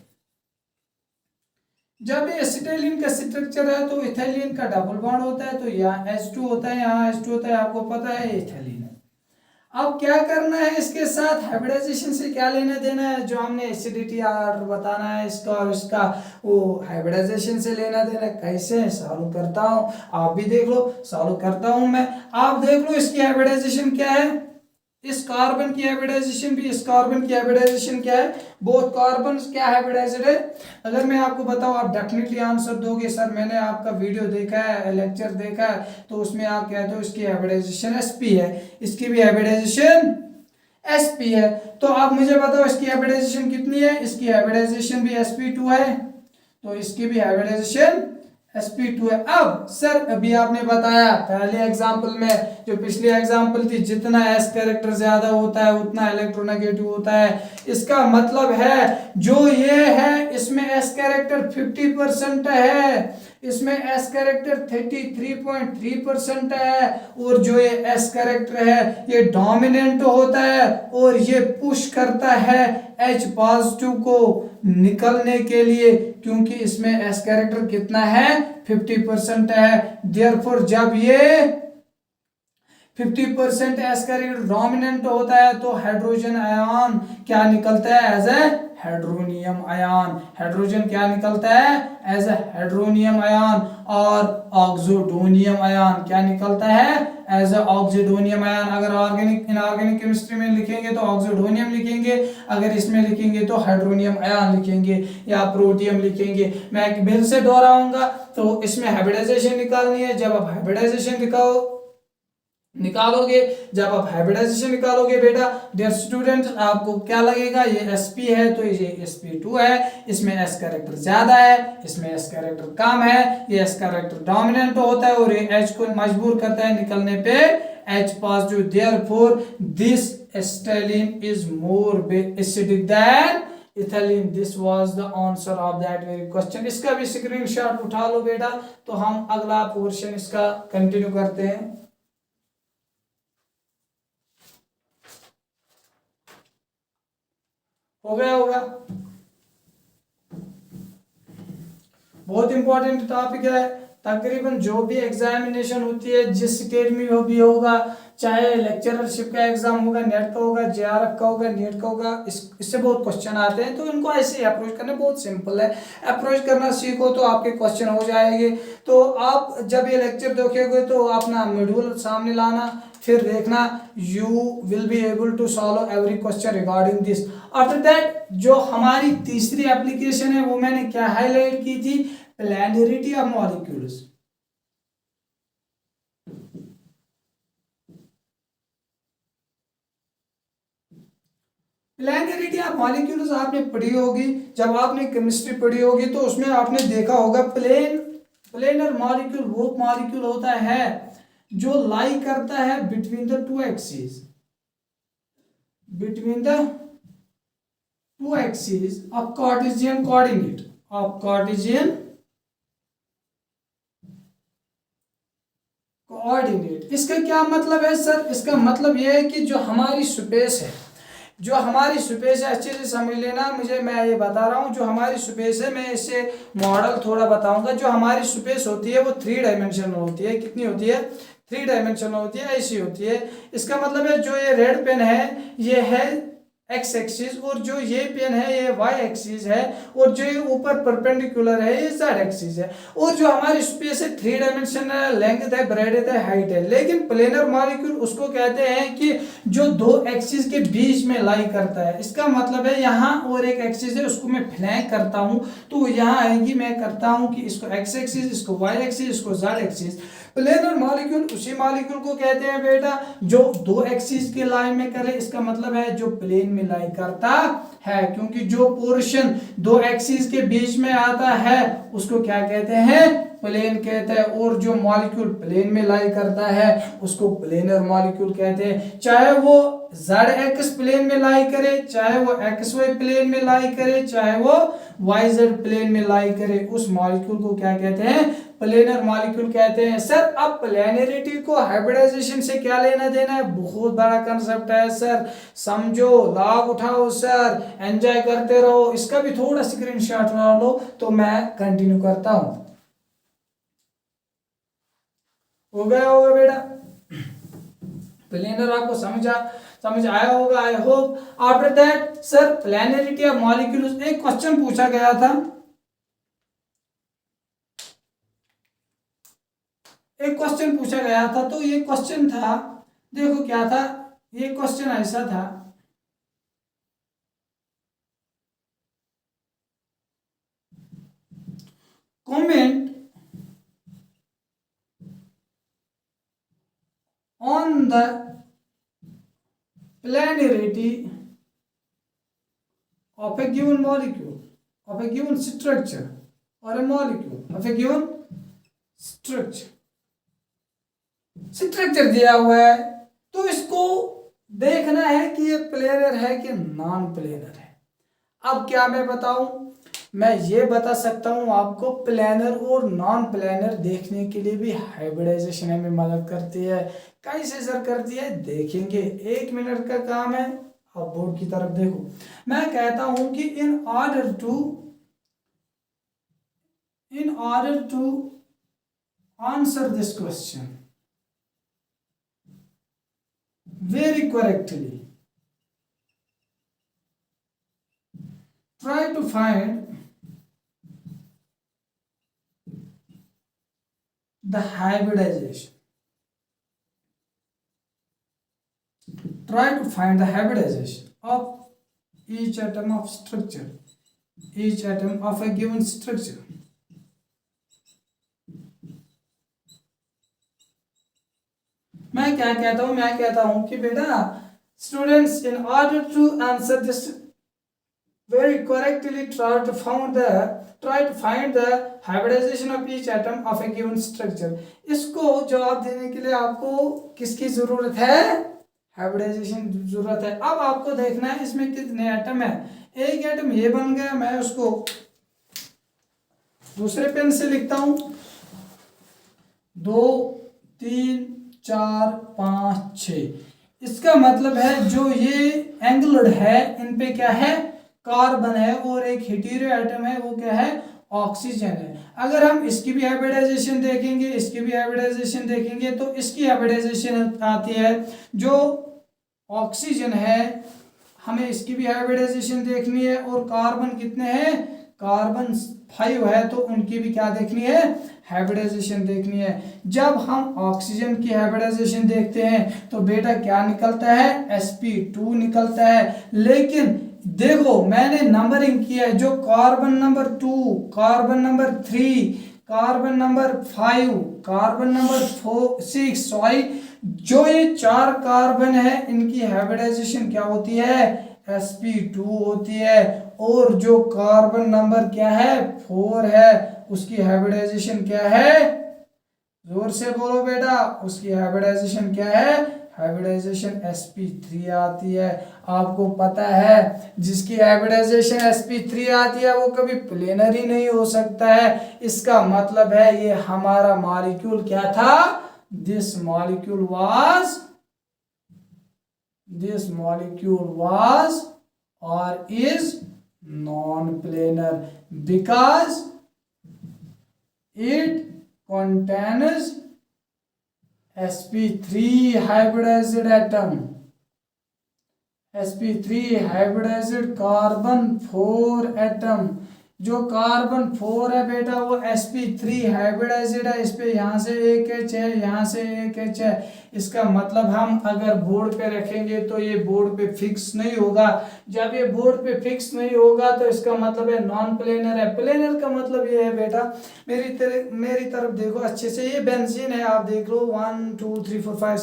जब ये एसिटाइलिन का स्ट्रक्चर है तो इथाइलिन का डबल बॉन्ड होता है, तो यहाँ H2 होता है, यहाँ H2 होता है, आपको पता है इथाइलिन है। अब क्या करना है, इसके साथ हाइब्रिडाइजेशन से क्या लेना देना है, जो हमने एसिडिटी आर बताना है इसका और इसका, वो हाइब्रिडाइजेशन से लेना देना। कैसे सॉल्व करता हूं, आप भी देख लो, सॉल्व करता हूं मैं, आप देख लो इसकी हाइब्रिडाइजेशन क्या है, इस कार्बन की हाइब्रिडाइजेशन भी, इस कार्बन की हाइब्रिडाइजेशन क्या है, बोथ कार्बन क्या हाइब्रिडाइज्ड है। अगर मैं आपको बताऊं आप डेफिनेटली आंसर दोगे, सर मैंने आपका वीडियो देखा है, लेक्चर देखा है, तो उसमें आप कहते हो इसकी हाइब्रिडाइजेशन sp है, इसकी भी हाइब्रिडाइजेशन sp है। तो आप मुझे बताओ इसकी हाइब्रिडाइजेशन कितनी है, इसकी हाइब्रिडाइजेशन भी sp2 है, तो इसकी भी हाइब्रिडाइजेशन sp2 है। अब सर अभी आपने बताया पहले एग्जांपल में, जो पिछली एग्जांपल थी, जितना s कैरेक्टर ज्यादा होता है उतना इलेक्ट्रोनेगेटिव होता है। इसका मतलब है जो ये है इसमें s कैरेक्टर 50% है, इसमें s कैरेक्टर 33.3% है, और जो ये s कैरेक्टर है ये डोमिनेंट होता है और ये पुश करता है H पॉजिटिव को निकलने के लिए, क्योंकि इसमें S कैरेक्टर कितना है, 50% है। देयरफॉर जब ये 50% S कैरेक्टर डोमिनेंट होता है तो हाइड्रोजन आयन क्या निकलता है, as a hydronium ion. Hydrogen क्या निकलता है, एज ए हाइड्रोनियम आयन, और ऑक्सीडोनियम आयन क्या निकलता है, एज ए ऑक्सीडोनियम आयन। अगर ऑर्गेनिक इनऑर्गेनिक केमिस्ट्री में लिखेंगे तो ऑक्सीडोनियम लिखेंगे, अगर इसमें लिखेंगे तो हाइड्रोनियम आयन लिखेंगे या प्रोटियम लिखेंगे। मैं फिर से दोहराऊंगा, तो इसमें हाइब्रिडाइजेशन निकालनी है। जब आप हाइब्रिडाइजेशन निकालोगे, जब आप हाइब्रिडाइजेशन निकालोगे बेटा डियर स्टूडेंट, आपको क्या लगेगा, ये sp है तो ये sp2 है, इसमें s कैरेक्टर ज्यादा है, इसमें s कैरेक्टर कम है, ये s कैरेक्टर डोमिनेंट होता है और ये H को मजबूर करता है निकलने पे H positive. Therefore this acetylene is more acidic then ethylene. This was the answer of that very question. इसका भी स्क्रीनशॉट उठा लो बेटा, तो हम अगला पोर्शन इसका कंटिन्यू करते हैं। हो गया होगा। बहुत इंपॉर्टेंट टॉपिक है। तकरीबन जो भी एग्जामिनेशन होती है जिस स्टेट में हो भी होगा, चाहे लेक्चरशिप का एग्जाम होगा, नेट का होगा, जेआरएफ का होगा, नीट का होगा, इससे बहुत क्वेश्चन आते हैं। तो इनको ऐसे ही अप्रोच करना बहुत सिंपल है। अप्रोच करना सीखो तो आपके क्वेश्चन हो जाएंगे। तो आप जब ये लेक्चर देखोगे तो अपना मॉड्यूल सामने लाना, फिर देखना you will be able to solve every question regarding this. After that जो हमारी तीसरी एप्लीकेशन है वो मैंने क्या हाईलाइट की थी, प्लानरिटी ऑफ मॉलिक्यूल्स। प्लानरिटी ऑफ मॉलिक्यूल्स आपने पढ़ी होगी, जब आपने केमिस्ट्री पढ़ी होगी तो उसमें आपने देखा होगा प्लेनर मॉलिक्यूल वो मॉलिक्यूल होता है जो लाई करता है between the two axis, between the two axis of Cartesian coordinate, of Cartesian coordinate. इसका क्या मतलब है सर? इसका मतलब यह है कि जो हमारी स्पेस है, जो हमारी स्पेस है, अच्छे से समझ लेना मुझे, मैं ये बता रहा हूँ जो हमारी स्पेस है, मैं इससे मॉडल थोड़ा बताऊंगा। जो हमारी स्पेस होती है वो 3 डायमेंशनल होती है। कितनी होती है? 3 डायमेंशनल होती है, ऐसी होती है। इसका मतलब है जो ये रेड पेन है ये है एक्स एक्सिस, और जो ये पेन है ये वाई एक्सिस है, और जो ये ऊपर परपेंडिकुलर है ये जेड एक्सिस है। और जो हमारी स्पेस है 3 डायमेंशनल, लेंथ है, ब्रेडथ है, हाइट है। लेकिन प्लेनर मॉलिक्यूल उसको कहते हैं कि जो 2 एक्सिस के बीच में लाई करता है। इसका मतलब है यहाँ और एक एक्सिस है उसको मैं फ्लैंक करता हूँ, तो यहाँ आएगी, मैं करता हूँ कि इसको एक्स एक्सिस, इसको वाई एक्सिस, इसको जेड एक्सिस। प्लेनर मॉलिक्यूल उसी मॉलिक्यूल को कहते हैं बेटा जो 2 एक्सिस के लाइन में करे। इसका मतलब है जो प्लेन में लाई करता है, क्योंकि जो पोर्शन 2 एक्सिस के बीच में आता है उसको क्या कहते हैं? प्लेन कहते हैं। और जो मॉलिक्यूल प्लेन में लाई करता है उसको प्लेनर मॉलिक्यूल कहते हैं। चाहे वो जेड एक्स प्लेन में लाई करे, चाहे वो एक्स वाई प्लेन में लाई करे, चाहे वो वाई जेड प्लेन में लाई करे, उस मॉलिक्यूल को क्या कहते हैं? प्लेनर मॉलिक्यूल कहते हैं। सर अब प्लेनरिटी को हाइब्रिडाइजेशन से क्या लेना देना है? बहुत बड़ा कंसेप्ट है सर, समझो, लाभ उठाओ सर, एंजॉय करते रहो। इसका भी थोड़ा स्क्रीनशॉट बना लो तो मैं कंटिन्यू करता हूं। हो गया होगा बेटा? प्लेनर आपको समझ आया होगा I hope. After that sir planarity of molecules, एक क्वेश्चन पूछा गया था, एक क्वेश्चन पूछा गया था। तो ये क्वेश्चन था, देखो क्या था, ये क्वेश्चन ऐसा था, comment on the planarity of a given molecule, of a given structure, or a molecule of a given structure। Structure दिया हुआ है तो इसको देखना है कि ये प्लेनर है कि नॉन प्लेनर है। अब क्या मैं बताऊं? मैं ये बता सकता हूं आपको, प्लेनर और नॉन प्लेनर देखने के लिए भी हाइब्रिडाइजेशन हमें मदद करती है। कैसे सर करती है देखेंगे, 1 मिनट का काम है। अब बोर्ड की तरफ देखो, मैं कहता हूं कि in order to answer this question very correctly, try to find the hybridization. Try to find the hybridization of each atom of structure, each atom of a given structure. मैं क्या कहता हूं? मैं कहता हूं कि बेटा students, in order to answer this very correctly, try to find the hybridization of each atom of a given structure। इसको जवाब देने के लिए आपको किसकी जरूरत है? हाइब्रिडाइजेशन जरूरत है। अब आपको देखना है इसमें कितने एटम है। एक एटम ये बन गया, मैं उसको दूसरे पेन से लिखता हूं, 2 3 4 5 6। इसका मतलब है जो ये एंगल्ड है इन पे क्या है? कार्बन है, और एक हेटेरो एटम है वो क्या है? ऑक्सीजन है। अगर हम इसकी भी हाइब्रिडाइजेशन देखेंगे, इसकी भी हाइब्रिडाइजेशन देखेंगे तो इसकी हाइब्रिडाइजेशन आती है, जो ऑक्सीजन है हमें इसकी भी हाइब्रिडाइजेशन देखनी है, और कार्बन कितने हैं, कार्बन 5 है, तो उनकी भी क्या देखनी है, हाइब्रिडाइजेशन देखनी है। जब हम ऑक्सीजन की हाइब्रिडाइजेशन देखते हैं तो बेटा क्या निकलता है, sp2 निकलता है। लेकिन देखो मैंने नंबरिंग किया है, जो carbon number 2, carbon number 3, carbon number 5, carbon number 6, sorry, जो ये 4 कार्बन है इनकी हाइब्रिडाइजेशन क्या होती है, sp2 होती है। और जो कार्बन नंबर क्या है, 4 है, उसकी हाइब्रिडाइजेशन क्या है, जोर से बोलो बेटा, उसकी हाइब्रिडाइजेशन क्या है, हाइब्रिडाइजेशन sp3 आती है। आपको पता है जिसकी हाइब्रिडाइजेशन sp3 आती है वो कभी प्लेनर ही नहीं हो सकता है। इसका मतलब है ये हमारा मॉलिक्यूल क्या था, this molecule was or is non-planar because it contains sp3 hybridized atom, sp3 hybridized carbon 4 atom। जो कार्बन 4 है बेटा वो sp3 हाइब्रिडाइज्ड है, इस पे यहाँ से एक H है, यहाँ से एक H है। इसका मतलब हम अगर बोर्ड पे रखेंगे तो ये बोर्ड पे फिक्स नहीं होगा। जब ये बोर्ड पे फिक्स नहीं होगा तो इसका मतलब है नॉन प्लेनर है। प्लेनर का मतलब ये है बेटा, मेरी तरफ देखो अच्छे से, ये बेंजीन है, आप देख लो 1 2 3 4 5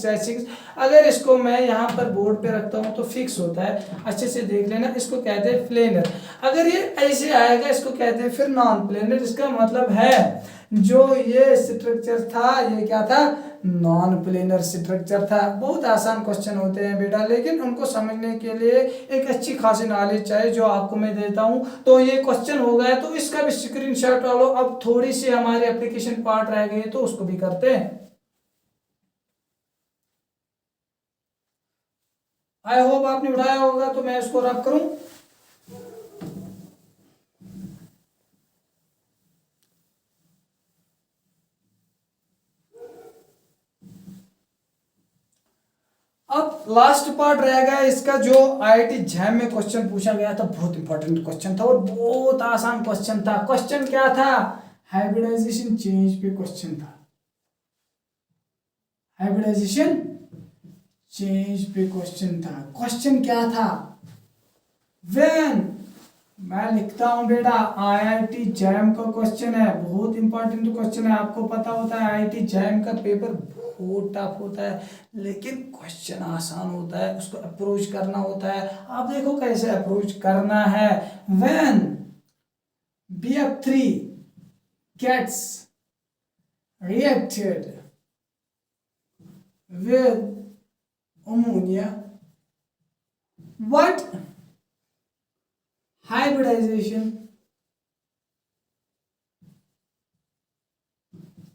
6 अगर इसको मैं यहाँ पर बोर्ड पे रखता हूँ तो फिक्स होता है, अच्छे से देख लेना, इसको कहते हैं प्लेनर। अगर ये ऐसे आएगा इसको कहते हैं फिर नॉन प्लेनर। इसका मतलब है जो ये स्ट्रक्चर था ये क्या था, नॉन प्लेनर स्ट्रक्चर था। बहुत आसान क्वेश्चन होते हैं बेटा, लेकिन उनको समझने के लिए एक अच्छी खासी नॉलेज चाहिए जो आपको मैं देता हूं। तो ये क्वेश्चन हो गया तो इसका भी स्क्रीनशॉट डालो। अब थोड़ी सी हमारे एप्लीकेशन पार्ट रह गई तो उसको भी करते हैं। आई होप आपने उठाया होगा, तो मैं इसको रब करूं। अब लास्ट पार्ट रह गया इसका, जो आईआईटी जैम में क्वेश्चन पूछा गया था, बहुत इंपॉर्टेंट क्वेश्चन था और बहुत आसान क्वेश्चन था। क्वेश्चन क्या था, हाइब्रिडाइजेशन चेंज पे क्वेश्चन था, हाइब्रिडाइजेशन चेंज पे क्वेश्चन था। क्वेश्चन क्या था, व्हेन, मैं लिखता हूं बेटा, आईआईटी जैम का क्वेश्चन है, बहुत इंपॉर्टेंट क्वेश्चन है। आपको पता होता है आईआईटी जैम का पेपर बहुत टफ होता है, लेकिन क्वेश्चन आसान होता है, उसको अप्रोच करना होता है। आप देखो कैसे अप्रोच करना है। When BF3 gets reacted with ammonia, what hybridization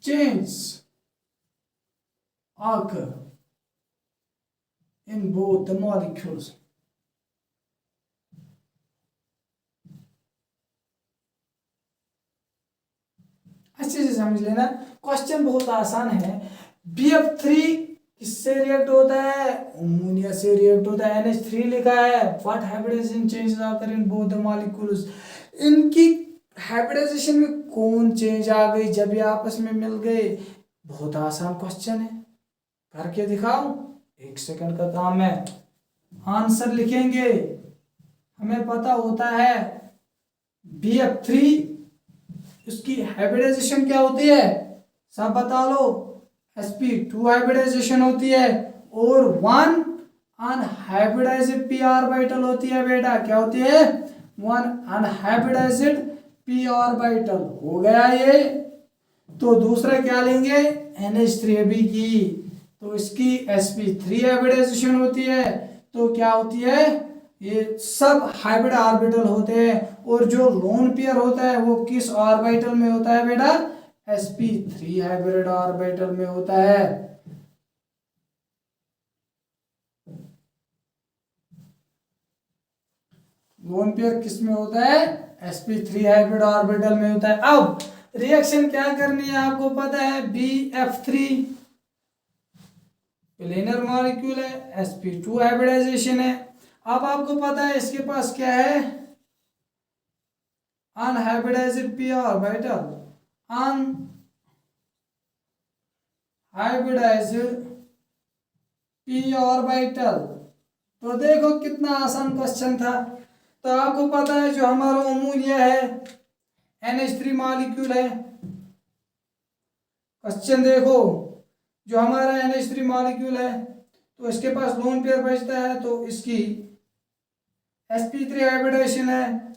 changes occur in both the molecules? अच्छे से समझ लेना, क्वेश्चन बहुत आसान है। BF3 किससे रिएक्ट होता है, अमोनिया से रिएक्ट होता है, NH3 लिखा है। व्हाट हाइब्रिडाइजेशन चेंजेस आकर इन बोथ द मॉलिक्यूल्स, इनकी हाइब्रिडाइजेशन में कौन चेंज आ गई जब ये आपस में मिल गए। बहुत आसान क्वेश्चन है, करके दिखाओ, 1 सेकंड का काम है। आंसर लिखेंगे, हमें पता होता है BF3 उसकी हाइब्रिडाइजेशन क्या होती है, सब बता लो। sp2 हाइब्रिडाइजेशन होती है और 1 अनहाइब्रिडाइज्ड p ऑर्बिटल होती है बेटा। क्या होती है, 1 अनहाइब्रिडाइज्ड p ऑर्बिटल। हो गया ये। तो दूसरा क्या लेंगे, NH3 की, तो इसकी sp3 हाइब्रिडाइजेशन होती है। तो क्या होती है, ये सब हाइब्रिड ऑर्बिटल होते हैं। और जो लोन पेयर होता है वो किस ऑर्बिटल में होता है बेटा, sp3 हाइब्रिड ऑर्बिटल में होता है। लोन पेयर किस में होता है, sp3 हाइब्रिड ऑर्बिटल में होता है। अब रिएक्शन क्या करनी है आपको पता है, BF3 प्लेनर मॉलिक्यूल है, sp2 हाइब्रिडाइजेशन है। अब आपको पता है इसके पास क्या है, unhybridised p orbital, unhybridised p orbital. तो देखो कितना आसान क्वेश्चन था। तो आपको पता है जो हमारा अमोनिया है NH3 मॉलिक्यूल है। क्वेश्चन देखो, जो हमारा NH3 मॉलिक्यूल है तो इसके पास लोन पेयर बचता है, तो इसकी sp3 हाइब्रिडाइजेशन है,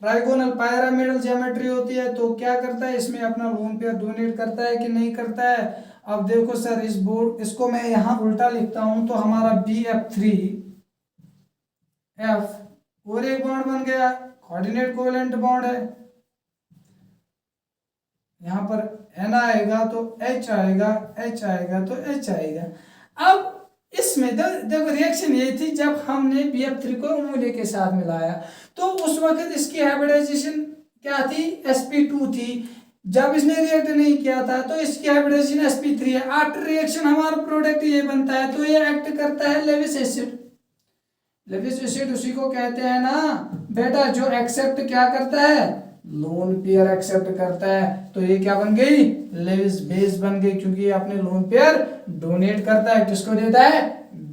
ट्राइगोनल पैरामिडल ज्योमेट्री होती है। तो क्या करता है, इसमें अपना लोन पेयर डोनेट करता है कि नहीं करता है। अब देखो सर, इस बोर्ड इसको मैं यहाँ उल्टा लिखता हूं, तो हमारा BF3F और एक बॉन्ड बन गया, कोऑर्डिनेट कोवेलेंट बॉन्ड है। यहाँ पर N आएगा तो H आएगा, H आएगा तो H आएगा। अब इसमें देखो रिएक्शन ये थी, जब हमने BF3 को अमोनिया के साथ मिलाया तो उस वक्त इसकी हाइब्रिडाइजेशन क्या थी, sp2 थी। जब इसने रिएक्ट नहीं किया था तो इसकी हाइब्रिडाइजेशन sp3 है। आफ्टर रिएक्शन हमारा प्रोडक्ट ये बनता है, तो ये एक्ट करता है लेविस एसिड। लेविस एसिड उसी को कहते हैं ना बेटा, जो एक्सेप्ट क्या करता है, लोन पेयर एक्सेप्ट करता है। तो ये क्या बन गई, लेविस बेस बन गई, क्योंकि ये अपने लोन पेयर डोनेट करता है। किसको देता है,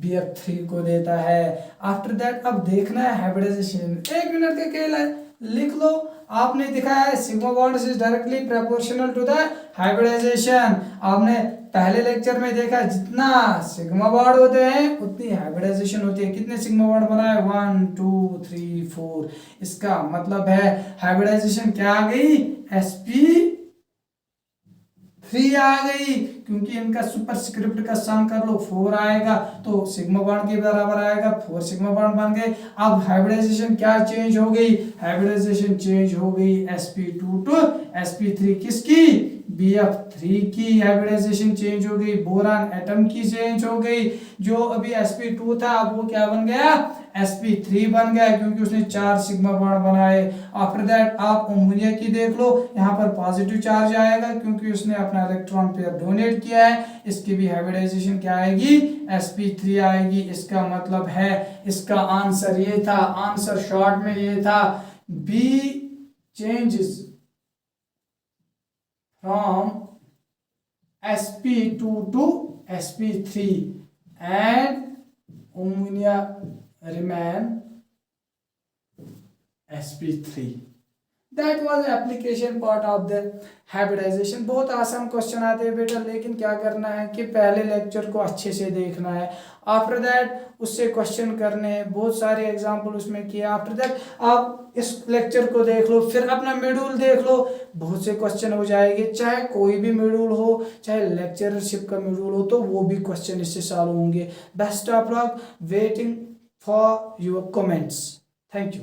BF3 को देता है। आफ्टर दैट अब देखना है हाइब्रिडाइजेशन, 1 मिनट का खेल है, लिख लो। आपने दिखाया है sigma bond is directly proportional to the hybridisation. आपने पहले लेक्चर में देखा, जितना सिग्मा बॉन्ड होते हैं उतनी हाइब्रिडाइजेशन होती है। कितने सिग्मा बॉन्ड बनाए, 1 2 3 4। इसका मतलब है हाइब्रिडाइजेशन क्या आ गई, sp3 आ गई, क्योंकि इनका सुपरस्क्रिप्ट का सम कर लो 4 आएगा, तो सिग्मा बॉन्ड के बराबर आएगा, 4 सिग्मा बॉन्ड बन गए। अब हाइब्रिडाइजेशन क्या चेंज हो गई, हाइब्रिडाइजेशन चेंज हो गई sp2 टू sp3। किसकी, BF3 की हाइब्रिडाइजेशन चेंज हो गई, बोरान एटम की चेंज हो गई। जो अभी sp2 था अब वो क्या बन गया, sp3 बन गया, क्योंकि उसने 4 सिग्मा बॉन्ड बनाए। आफ्टर दैट आप अमोनिया की देख लो, यहाँ पर पॉजिटिव चार्ज आएगा क्योंकि उसने अपना इलेक्ट्रॉन पेयर डोनेट किया है। इसकी भी हाइब्रिडाइजेशन क्या आएगी, sp3 आएगी। इसका मतलब है इसका आंसर ये था, आंसर शॉर्ट में ये था, B changes from sp2 to sp3 and ammonia remain sp3। That was application part of the hybridisation. बहुत आसान क्वेश्चन आते हैं बेटा, लेकिन क्या करना है कि पहले लेक्चर को अच्छे से देखना है। आफ्टर दैट उससे क्वेश्चन करने हैं, बहुत सारे एग्जाम्पल उसमें किए। आफ्टर दैट आप इस लेक्चर को देख लो, फिर अपना शेड्यूल देख लो, बहुत से क्वेश्चन हो जाएंगे। चाहे कोई भी शेड्यूल हो, चाहे लेक्चरशिप का शेड्यूल हो, तो वो भी क्वेश्चन इससे सॉल्व होंगे। Best of luck, waiting for your comments. Thank you.